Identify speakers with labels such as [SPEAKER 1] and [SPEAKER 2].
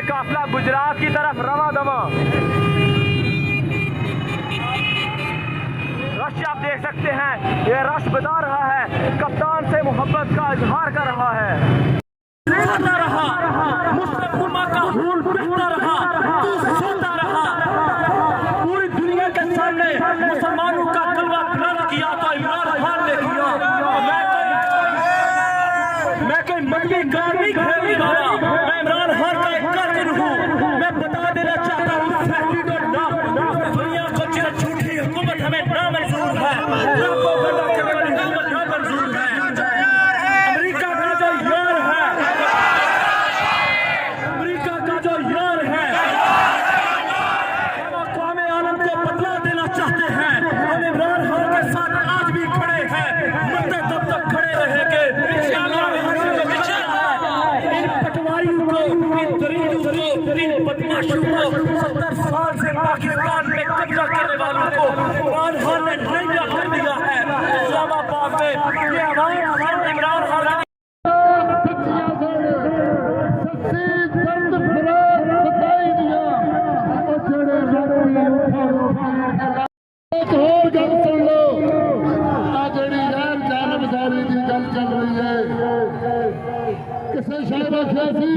[SPEAKER 1] काफिला गुजरात की तरफ रवा दवा। रश आप देख सकते हैं, ये रश बता रहा है कप्तान से मोहब्बत का इजहार कर रहा है। पूरी दुनिया के सामने मुसलमानों का कलमा बुलंद किया तो इमरान खान ने किया। मैं कोई मंडी कार नहीं खेलने वाला, मैं इमरान खान का एक कारकुन हूँ। मैं बता देना चाहता हूँ दुनिया को झूठी हुकूमत हमें नामंजूर है, नामंजूर है। अमेरिका का जो यार है, अमेरिका का जो यार है, हम अक़वाम आलम को बदला देना चाहते हैं। हम इमरान खान के साथ आज भी खड़े हैं, मरते तब तक खड़े रहेंगे। इन पटवारियों को, इन दरिंदों को, इन बदमाशों को, 70 साल से पाकिस्तान में कब्जा करने वालों को इमरान खान ने ढांढा कर दिया है। इस्लामाबाद में ये आवाम इमरान खान
[SPEAKER 2] किसे शायद आख्या सी